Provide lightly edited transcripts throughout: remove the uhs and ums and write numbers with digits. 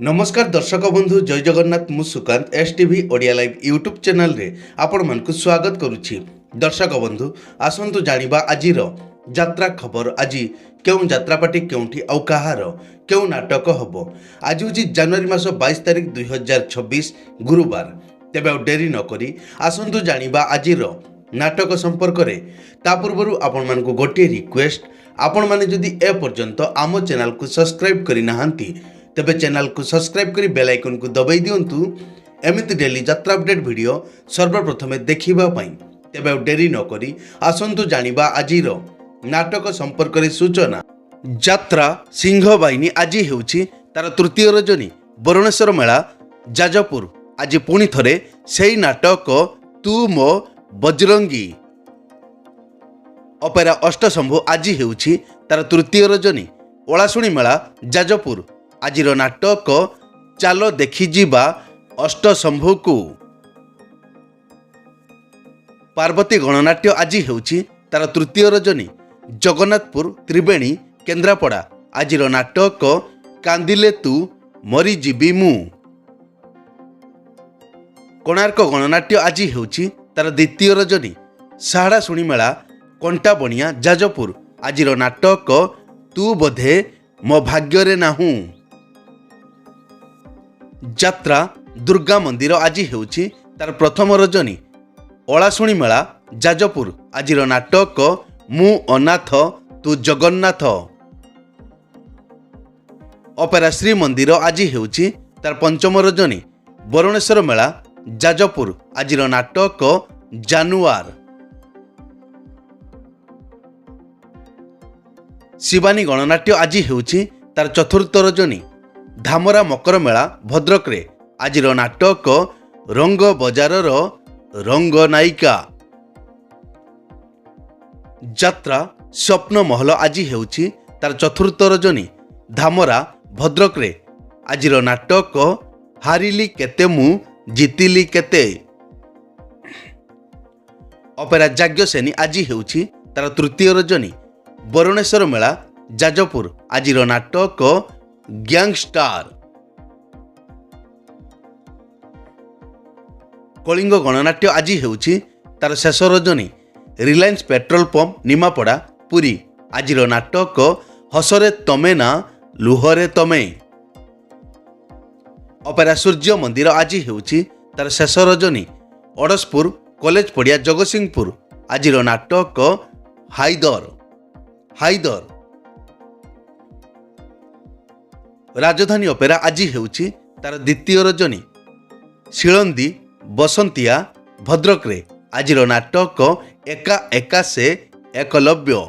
नमस्कार दर्शक बंधु जय जगन्नाथ मु Sukant S TV Odia live YouTube channel रे आपण मानकु स्वागत करुछि। दर्शक बंधु आसंतु जानिबा आजिर यात्रा खबर। आज केउं यात्रापाटी केउंठी आउ कहार केउं नाटक हबो। आज होछि जनवरी मास 22 तारिख 2026 गुरुवार। तेबे डेरी न करी आसंतु जानिबा आजिर नाटक संपर्क रे। ता पूर्वरु आपण मानकु गोटे रिक्वेस्ट, आपण माने जदि ए पर्यंत आम चैनल को सब्सक्राइब करि नाहंती तेबे चैनल को सब्सक्राइब करी बेल आइकन को दबाई दियंतु एमिति डेली यात्रा अपडेट वीडियो सर्वप्रथमे देखिबा पई। तेबे डेरी न करी आसंतु जानिबा आजिर नाटक संपर्क रे सूचना। यात्रा सिंह बाहिनी आज हेउछि तार तृतीय रजनी बरुणेश्वर मेला जाजपुर। आज पुणी थरे सेही नाटक तू मो बजरंगी अपेरा अष्टशंभु आज हेउछि तार तृतीय रजनी ओलाशुणी मेला जाजपुर। आजिर नाटक चालो देखि जीवा अष्टशंभु को। पार्वती गणनाट्य आज हेउछि तार तृतीय रजनी जगन्नाथपुर त्रिवेणी केन्द्रापड़ा। आजिर नाटक कांदिले तू मरी जीवी मु। कोणार्क गणनाट्य आज हेउछि तार द्वितीय रजनी साहड़ा शुणी मेला कंटा बणिया जाजपुर। आजिर नाटक तू बोधे मो भाग्य नाहू। यात्रा दुर्गा मंदिर आज हेउछि तार प्रथम रजनी ओलाशुणी मेला जाजपुर। आजिर नाटक मु अनाथ तू जगन्नाथ। अपेरा श्री मंदिर आज हेउछि तार पंचम रजनी बरुणेश्वर मेला जाजपुर। आजिर नाटक जानुआर। शिवानी गणनाट्य आज हेउछि तार चतुर्थ रजनी धामरा मकर मेला भद्रक रे। आजिर नाटक रंग बजारर रंग नायिका। यात्रा स्वप्न महल आज हेउछि तार चतुर्थ रजनी धामरा भद्रक रे। आजिर नाटक हारिली केते मु जितिली केते। अपेरा जाग्यसेनी आज हेउछि तार तृतीय रजनी बरुणेश्वर मेला जाजपुर। आजिर नाटक गैंगस्टार। कलिंग गणनाट्य आज हेउछि तार शेष रजनी रिलायंस पेट्रोल पंप निमापड़ा पुरी। आजिर नाटक हसरे तमे ना लुहरे तमे। अपेरा सूर्य मंदिर आज हेउछि तार शेष रजनी अड़सपुर कॉलेज पड़िया जगतसिंहपुर। आजिर नाटक हाइदर हाइदर। राजधानी अपेरा आज हेउछि तार द्वितीय रजनी शिलंदी बसंतिया भद्रक रे। आजिर नाटक एका एका से एकलव्य।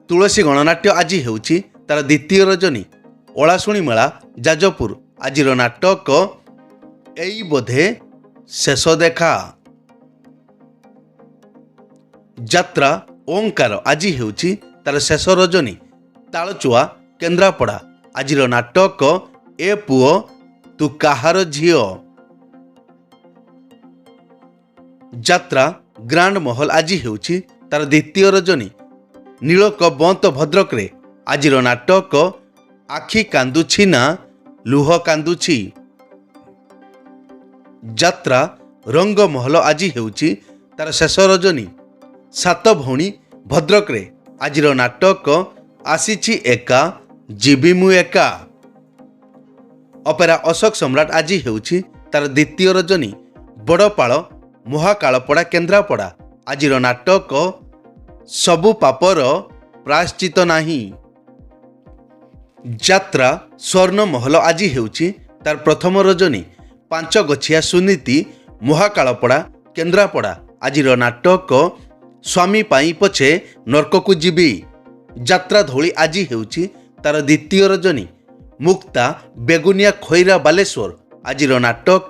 तुलसी गणनाट्य आज हेउछि तार द्वितीय रजनी ओलाशुणी मेला जाजपुर। आजिर नाटक एई बोधे शेष देखा। यात्रा ओंकार आज हेउछि तार शेष रजनी तालचुआ केन्द्रापड़ा। आजिर नाटक ए पुओ तू काहार झियो। यात्रा ग्रांड महल आज हेउछि तार द्वितीय रजनी नीलक बंत भद्रक रे। आजिर नाटक आखि कांदुछि ना लुह कांदुछि। यात्रा रंग महल आज हेउछि तार शेष रजनी सात भौणी भद्रक रे। आजिर नाटक आसीछि एका जीवी मु एका। अपेरा अशोक सम्राट आज हेउछि तार द्वितीय रजनी बड़पाड़ महाकालपड़ा केन्द्रापड़ा। आजिर नाटक सबु पापर प्रायश्चित नाही। यात्रा स्वर्ण महल आज हेउछि तार प्रथम रजनी पांच गछिया सुनीति महाकालपड़ा केन्द्रापड़ा। आजिर नाटक स्वामी पाई पछे नरककु जीवी। यात्रा धौली आज हेउछि तार द्वितीय रजनी मुक्ता बेगुनिया खैरा बालेश्वर। आजिर नाटक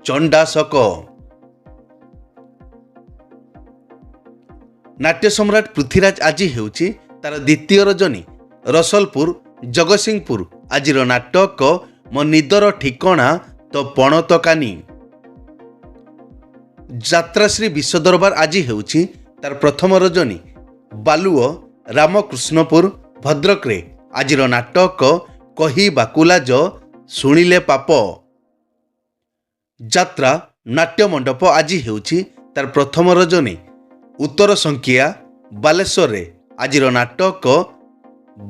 चंडाशक। नाट्य सम्राट पृथ्वीराज आज हेउछि तार द्वितीय रजनी रसलपुर जगतसिंहपुर। आजिर नाटक मो निदर ठिकणा तो पणतकानी। यात्राश्री विश्वदरबार आज हेउछि तार प्रथम रजनी बालुओ रामकृष्णपुर भद्रक रे। आजिर नाटक କହିବାକୁ ଲାଜ ଶୁଣିଲେ ପାପ। ଯାତ୍ରା ନାଟ୍ୟମଣ୍ଡପ ଆଜି ହେଉଛି ତାର ପ୍ରଥମ ରଜନୀ। ଉତ୍ତର ସଂଖିଆ ବାଲେଶ୍ୱରରେ ଆଜିର ନାଟକ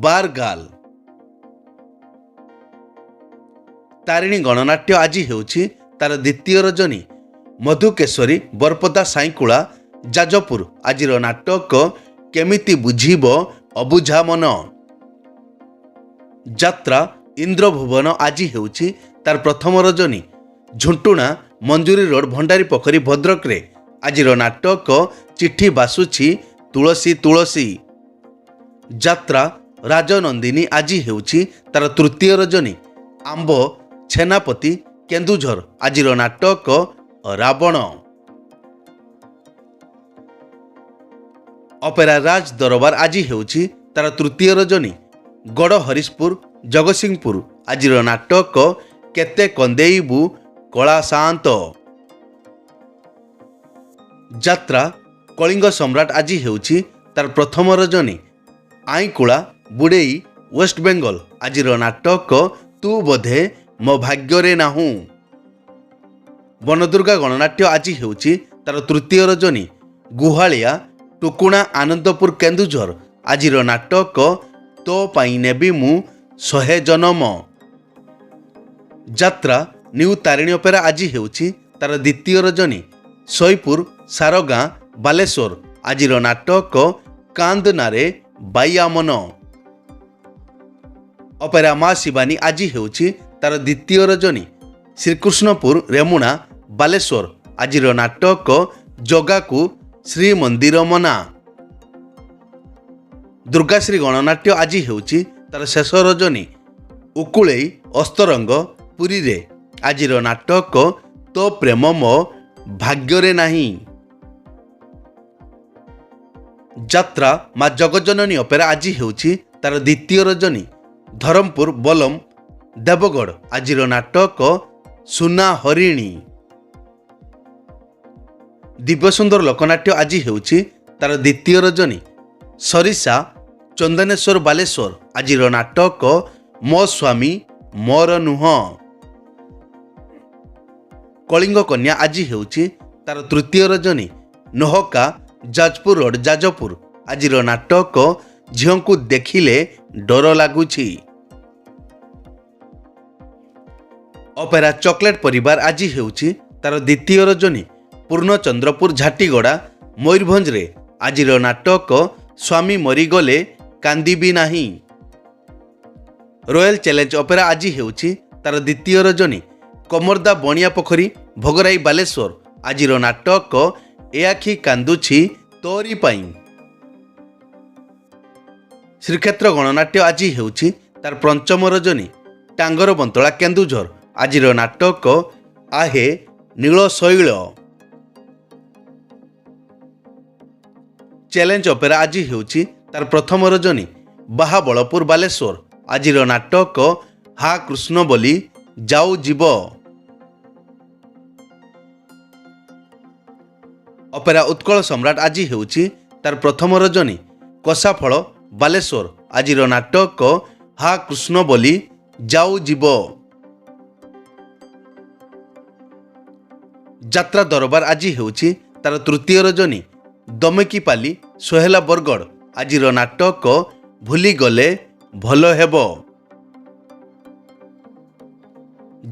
ବାରଗାଲ। ତାରିଣୀ ଗଣନାଟ୍ୟ ଆଜି ହେଉଛି ତାର ଦ୍ୱିତୀୟ ରଜନୀ। ମଧୁକେଶ୍ୱରୀ ବରପଦା ସାଇଁକୁଳା ଯାଜପୁର ଆଜିର ନାଟକ କେମିତି ବୁଝିବ ଅବୁଝା ମନ। ଯାତ୍ରା ଇନ୍ଦ୍ରଭୁବନ ଆଜି ହେଉଛି ତାର ପ୍ରଥମ ରଜନୀ। ଝୁଣ୍ଟୁଣା ମଞ୍ଜୁରୀ ରୋଡ଼ ଭଣ୍ଡାରୀ ପୋଖରୀ ଭଦ୍ରକରେ ଆଜିର ନାଟକ ଚିଠି ବାସୁଛି ତୁଳସୀ ତୁଳସୀ। ଯାତ୍ରା ରାଜନନ୍ଦିନୀ ଆଜି ହେଉଛି ତାର ତୃତୀୟ ରଜନୀ। ଆମ୍ବ ଛେନାପତି କେନ୍ଦୁଝର ଆଜିର ନାଟକ ରାବଣ। ଅପେରା ରାଜ ଦରବାର ଆଜି ହେଉଛି ତାର ତୃତୀୟ ରଜନୀ। ଗଡ଼ ହରିଶପୁର ଜଗତସିଂହପୁର ଆଜିର ନାଟକ କେତେ କନ୍ଦେଇବୁ କଳା ସାଆନ୍ତ। ଯାତ୍ରା କଳିଙ୍ଗ ସମ୍ରାଟ ଆଜି ହେଉଛି ତାର ପ୍ରଥମ ରଜନୀ। ଆଇଁକୁଳା ବୁଡ଼େଇ ୱେଷ୍ଟବେଙ୍ଗଲ ଆଜିର ନାଟକ ତୁ ବୋଧେ ମୋ ଭାଗ୍ୟରେ ନାହୁଁ। ବନଦୁର୍ଗା ଗଣନାଟ୍ୟ ଆଜି ହେଉଛି ତାର ତୃତୀୟ ରଜନୀ। ଗୁହାଳିଆ ଟୁକୁଣା ଆନନ୍ଦପୁର କେନ୍ଦୁଝର ଆଜିର ନାଟକ ତୋ ପାଇଁ ନେବି ମୁଁ 100 ଜନମ। ଯାତ୍ରା ନ୍ୟୁ ତାରିଣୀ ଅପେରା ଆଜି ହେଉଛି ତାର ଦ୍ୱିତୀୟ ରଜନୀ। ସଇପୁର ସାରଗାଁ ବାଲେଶ୍ୱର ଆଜିର ନାଟକ କାନ୍ଦନାରେ ବାଇଆମନ। ଅପେରା ମା ଶିବାନୀ ଆଜି ହେଉଛି ତାର ଦ୍ୱିତୀୟ ରଜନୀ। ଶ୍ରୀକୃଷ୍ଣପୁର ରେମୁଣା ବାଲେଶ୍ୱର ଆଜିର ନାଟକ ଜଗାକୁ ଶ୍ରୀମନ୍ଦିର ମନା। ଦୁର୍ଗାଶ୍ରୀ ଗଣନାଟ୍ୟ ଆଜି ହେଉଛି ତାର ଶେଷ ରଜନୀ। ଉକୁଳେଇ ଅସ୍ତରଙ୍ଗ ପୁରୀରେ ଆଜିର ନାଟକ ତୋ ପ୍ରେମ ମୋ ଭାଗ୍ୟରେ ନାହିଁ। ଯାତ୍ରା ମା ଜଗଜନନୀ ଅପେରା ଆଜି ହେଉଛି ତାର ଦ୍ୱିତୀୟ ରଜନୀ। ଧରମପୁର ବଲମ ଦେବଗଡ଼ ଆଜିର ନାଟକ ସୁନା ହରିଣୀ। ଦିବ୍ୟସୁନ୍ଦର ଲୋକନାଟ୍ୟ ଆଜି ହେଉଛି ତାର ଦ୍ୱିତୀୟ ରଜନୀ। ସରିଷା ଚନ୍ଦନେଶ୍ୱର ବାଲେଶ୍ୱର ଆଜିର ନାଟକ ମୋ ସ୍ୱାମୀ ମୋର ନୁହଁ। କଳିଙ୍ଗ କନ୍ୟା ଆଜି ହେଉଛି ତାର ତୃତୀୟ ରଜନୀ। ନହକା ଯାଜପୁର ରୋଡ଼ ଯାଜପୁର ଆଜିର ନାଟକ ଝିଅଙ୍କୁ ଦେଖିଲେ ଡର ଲାଗୁଛି। ଅପେରା ଚକୋଲେଟ ପରିବାର ଆଜି ହେଉଛି ତାର ଦ୍ୱିତୀୟ ରଜନୀ। ପୂର୍ଣ୍ଣଚନ୍ଦ୍ରପୁର ଝାଟିଗଡ଼ା ମୟୂରଭଞ୍ଜରେ ଆଜିର ନାଟକ ସ୍ୱାମୀ ମରିଗଲେ କାନ୍ଦିବି ନାହିଁ। ରୟାଲ ଚ୍ୟାଲେଞ୍ଜ ଅପେରା ଆଜି ହେଉଛି ତାର ଦ୍ୱିତୀୟ ରଜନୀ। କମର୍ଦା ବଣିଆ ପୋଖରୀ ଭୋଗରାଇ ବାଲେଶ୍ୱର ଆଜିର ନାଟକ ଏ ଆଖି କାନ୍ଦୁଛି ତୋରି ପାଇଁ। ଶ୍ରୀକ୍ଷେତ୍ର ଗଣନାଟ୍ୟ ଆଜି ହେଉଛି ତାର ପଞ୍ଚମ ରଜନୀ। ଟାଙ୍ଗର ବନ୍ତଳା କେନ୍ଦୁଝର ଆଜିର ନାଟକ ଆହେ ନୀଳ ଶୈଳ। ଚ୍ୟାଲେଞ୍ଜ ଅପେରା ଆଜି ହେଉଛି ତାର ପ୍ରଥମ ରଜନୀ। ବାହାବଳପୁର ବାଲେଶ୍ୱର ଆଜିର ନାଟକ ହା କୃଷ୍ଣ ବୋଲି ଯାଉ ଯିବ। ଅପେରା ଉତ୍କଳ ସମ୍ରାଟ ଆଜି ହେଉଛି ତାର ପ୍ରଥମ ରଜନୀ। କଷାଫଳ ବାଲେଶ୍ୱର ଆଜିର ନାଟକ ହା କୃଷ୍ଣ ବୋଲି ଯାଉ ଯିବ। ଯାତ୍ରା ଦରବାର ଆଜି ହେଉଛି ତାର ତୃତୀୟ ରଜନୀ। ଦମକିପାଲି ସୋହେଲା ବରଗଡ଼ ଆଜିର ନାଟକ ଭୁଲିଗଲେ ଭଲ ହେବ।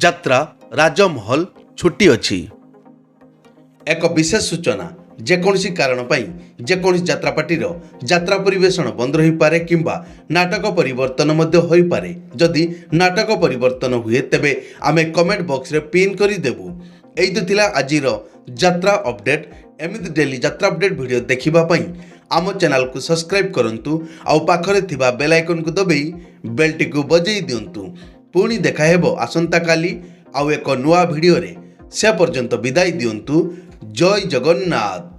ଯାତ୍ରା ରାଜମହଲ ଛୁଟି ଅଛି। ଏକ ବିଶେଷ ସୂଚନା, ଯେକୌଣସି କାରଣ ପାଇଁ ଯେକୌଣସି ଯାତ୍ରାପାର୍ଟିର ଯାତ୍ରା ପରିବେଷଣ ବନ୍ଦ ରହିପାରେ କିମ୍ବା ନାଟକ ପରିବର୍ତ୍ତନ ମଧ୍ୟ ହୋଇପାରେ। ଯଦି ନାଟକ ପରିବର୍ତ୍ତନ ହୁଏ ତେବେ ଆମେ କମେଣ୍ଟ ବକ୍ସରେ ପିନ୍ କରିଦେବୁ। ଏଇ ତ ଥିଲା ଆଜିର ଯାତ୍ରା ଅପଡେଟ୍। ଏମିତି ଡେଲି ଯାତ୍ରା ଅପଡେଟ୍ ଭିଡ଼ିଓ ଦେଖିବା ପାଇଁ ଆମ ଚ୍ୟାନେଲକୁ ସବସ୍କ୍ରାଇବ୍ କରନ୍ତୁ ଆଉ ପାଖରେ ଥିବା ବେଲ୍ ଆଇକନ୍କୁ ଦବାଇ ବେଲ୍ଟିକୁ ବଜାଇ ଦିଅନ୍ତୁ। ପୁଣି ଦେଖା ହେବ ଆସନ୍ତାକାଲି ଆଉ ଏକ ନୂଆ ଭିଡ଼ିଓରେ। ସେ ପର୍ଯ୍ୟନ୍ତ ବିଦାୟ ଦିଅନ୍ତୁ। ଜୟ ଜଗନ୍ନାଥ।